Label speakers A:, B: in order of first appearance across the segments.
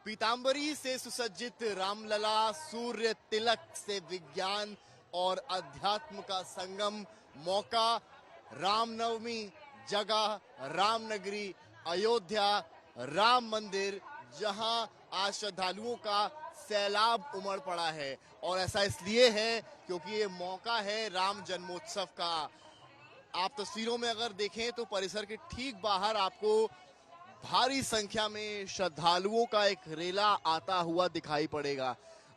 A: पीतांबरी से सुसज्जित रामलला, सूर्य तिलक से विज्ञान और अध्यात्म का संगम। मौका रामनवमी, जगह रामनगरी, अयोध्या, राम मंदिर, जहां आज श्रद्धालुओं का सैलाब उमड़ पड़ा है। और ऐसा इसलिए है क्योंकि ये मौका है राम जन्मोत्सव का। आप तस्वीरों में अगर देखें तो परिसर के ठीक बाहर आपको भारी संख्या में श्रद्धालुओं का एक रेला आता हुआ दिखाई पड़ेगा।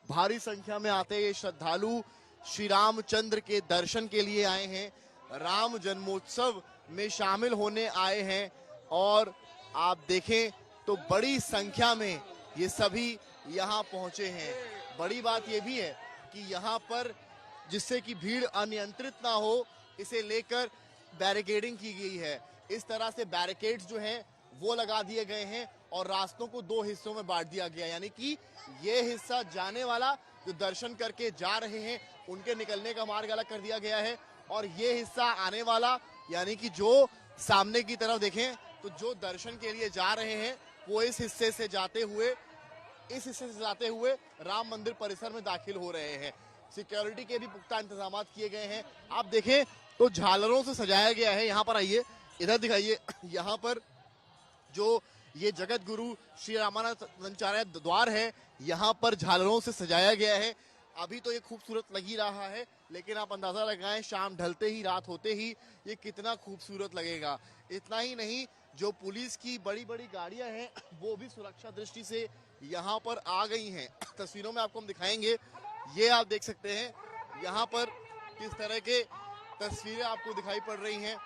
A: भारी संख्या में आते ये श्रद्धालु श्री रामचंद्र के दर्शन के लिए आए हैं, राम जन्मोत्सव में शामिल होने आए हैं। और आप देखें तो बड़ी संख्या में ये सभी यहाँ पहुंचे हैं। बड़ी बात ये भी है कि यहाँ पर जिससे कि भीड़ अनियंत्रित ना हो, इसे लेकर बैरिकेडिंग की गई है। इस तरह से बैरिकेड्स जो हैं वो लगा दिए गए हैं और रास्तों को दो हिस्सों में बांट दिया गया, यानी कि ये हिस्सा जाने वाला जो दर्शन करके जा रहे हैं उनके निकलने का मार्ग अलग कर दिया गया है, और ये हिस्सा आने वाला यानी कि जो सामने की तरफ देखें तो जो दर्शन के लिए जा रहे हैं वो इस हिस्से से जाते हुए राम मंदिर परिसर में दाखिल हो रहे हैं। सिक्योरिटी के भी पुख्ता इंतजाम किए गए हैं। आप देखें तो झालरों से सजाया गया है। यहाँ पर आइए, इधर दिखाइए, यहाँ पर जो ये जगत गुरु श्री रामानंदाचार्य द्वार है, यहाँ पर झालरों से सजाया गया है। अभी तो ये खूबसूरत लग ही रहा है, लेकिन आप अंदाजा लगाएं शाम ढलते ही, रात होते ही ये कितना खूबसूरत लगेगा। इतना ही नहीं, जो पुलिस की बड़ी बड़ी गाड़ियां हैं वो भी सुरक्षा दृष्टि से यहाँ पर आ गई हैं। तस्वीरों में आपको हम दिखाएंगे, ये आप देख सकते हैं यहाँ पर किस तरह के तस्वीरें आपको दिखाई पड़ रही हैं।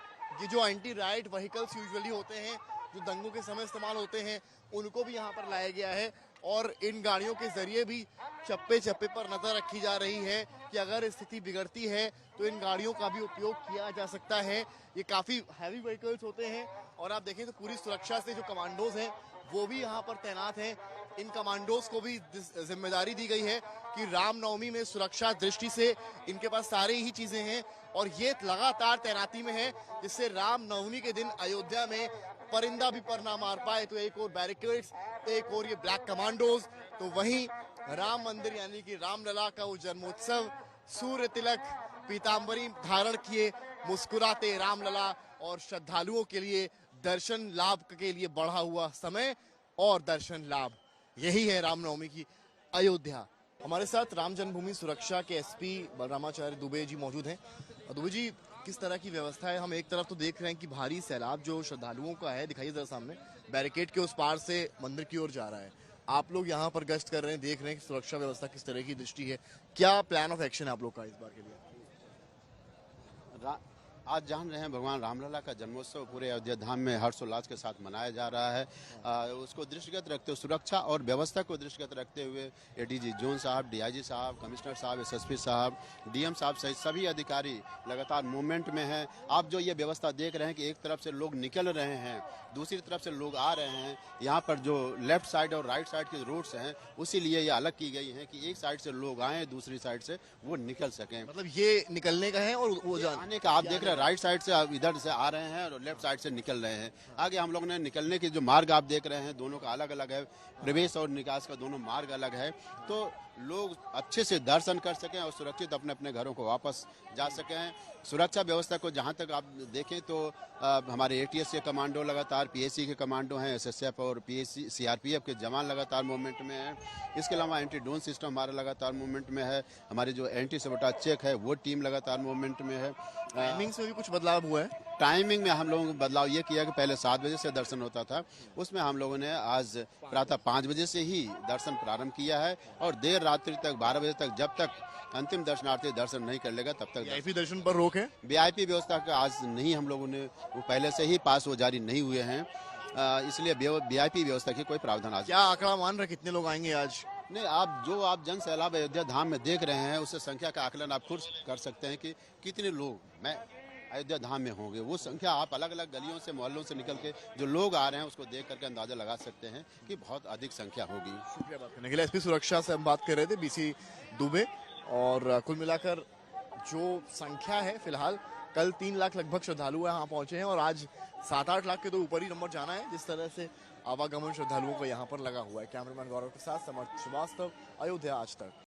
A: ये जो एंटी राइट व्हीकल्स यूजुअली होते हैं, जो दंगों के समय इस्तेमाल होते हैं, उनको भी यहाँ पर लाया गया है। और इन गाड़ियों के जरिए भी चप्पे चप्पे पर नजर रखी जा रही है कि अगर स्थिति बिगड़ती है तो इन गाड़ियों का भी उपयोग किया जा सकता है। ये काफी हैवी व्हीकल्स होते हैं और आप देखें तो पूरी सुरक्षा से जो कमांडोज हैं वो भी यहाँ पर तैनात हैं। इन कमांडोज को भी जिम्मेदारी दी गई है कि रामनवमी में सुरक्षा दृष्टि से इनके पास सारी ही चीजें हैं और ये लगातार तैनाती में है, जिससे रामनवमी के दिन अयोध्या में परिंदा भी पर ना मार पाए। तो एक और बैरिकेड्स, एक और ये ब्लैक कमांडोज, तो वहीं राम मंदिर यानी कि रामलला का वो जन्मोत्सव, सूर्य तिलक, पीतांबरी धारण किए मुस्कुराते रामलला और श्रद्धालुओं के लिए दर्शन लाभ के लिए बढ़ा हुआ समय और दर्शन लाभ, यही है रामनवमी की अयोध्या। हमारे साथ राम जन्मभूमि सुरक्षा के एसपी बलरामाचार्य दुबे जी मौजूद हैं। दुबे जी, किस तरह की व्यवस्था है? हम एक तरफ तो देख रहे हैं कि भारी सैलाब जो श्रद्धालुओं का है, दिखाइए जरा सामने, बैरिकेड के उस पार से मंदिर की ओर जा रहा है। आप लोग यहाँ पर गश्त कर रहे हैं, देख रहे हैं कि सुरक्षा व्यवस्था किस तरह की दृष्टि है, क्या प्लान ऑफ एक्शन है आप लोग का इस बार के लिए?
B: आज जान रहे हैं भगवान रामलला का जन्मोत्सव पूरे अयोध्या धाम में हर्षोल्लास के साथ मनाया जा रहा है। उसको दृष्टिगत रखते हुए, सुरक्षा और व्यवस्था को दृष्टिगत रखते हुए एडीजी जोन साहब, डीआईजी साहब, कमिश्नर साहब, एसएसपी साहब, डीएम साहब सहित सभी अधिकारी लगातार मूवमेंट में हैं। आप जो ये व्यवस्था देख रहे हैं कि एक तरफ से लोग निकल रहे हैं, दूसरी तरफ से लोग आ रहे हैं। यहाँ पर जो लेफ्ट साइड और राइट साइड के रोड्स हैं उसी लिए ये अलग की गई है कि एक साइड से लोग आए, दूसरी साइड से वो निकल सकें।
A: मतलब ये निकलने का है और वो
B: आने का आप देख रहे हैं, राइट साइड से इधर से आ रहे हैं और लेफ्ट साइड से निकल रहे हैं। आगे हम लोग ने निकलने के जो मार्ग आप देख रहे हैं दोनों का अलग अलग है, प्रवेश और निकास का दोनों मार्ग अलग है, तो लोग अच्छे से दर्शन कर सकें और सुरक्षित अपने अपने घरों को वापस जा सकें। सुरक्षा व्यवस्था को जहां तक आप देखें तो हमारे एटीएस के कमांडो लगातार, पीएसी के कमांडो हैं, एसएसएफ और पीएसी सीआरपीएफ के जवान लगातार मूवमेंट में हैं। इसके अलावा एंटी ड्रोन सिस्टम हमारा लगातार मूवमेंट में है। हमारी जो एंटी सबोटाज चेक है वो टीम लगातार मूवमेंट में है।
A: टाइमिंग्स में भी कुछ बदलाव हुआ है?
B: टाइमिंग में हम लोगों ने बदलाव ये किया कि पहले 7 बजे से दर्शन होता था, उसमें हम लोगों ने आज प्रातः 5 बजे से ही दर्शन प्रारंभ किया है और देर रात्रि तक 12 बजे तक, जब तक अंतिम दर्शनार्थी दर्शन नहीं कर लेगा तब तक
A: वीआईपी दर्शन पर रोक है।
B: वीआईपी व्यवस्था का आज नहीं, हम लोगों ने वो पहले से ही पास वो जारी नहीं हुए हैं, इसलिए वीआईपी व्यवस्था की कोई प्रावधान आज।
A: क्या आंकड़ा मान रहे कितने लोग आएंगे आज?
B: नहीं, आप जन सैलाब अयोध्या धाम में देख रहे हैं उससे संख्या का आकलन आप खुद कर सकते हैं कि कितने लोग अयोध्या धाम में होंगे। वो संख्या आप अलग अलग गलियों से, मोहल्लों से निकल के जो लोग आ रहे हैं उसको देख करके अंदाजा लगा सकते हैं कि बहुत अधिक संख्या होगी।
A: शुक्रिया बात करने के लिए। एसपी सुरक्षा से हम बात कर रहे थे, बीसी दुबे। और कुल मिलाकर जो संख्या है फिलहाल, कल 3 लाख लगभग श्रद्धालु यहाँ पहुंचे हैं और आज 7-8 लाख के तो ऊपर ही नंबर जाना है। जिस तरह से आवागमन श्रद्धालुओं को यहाँ पर लगा हुआ है। कैमरामैन गौरव के साथ समर्थ श्रीवास्तव, अयोध्या आज तक।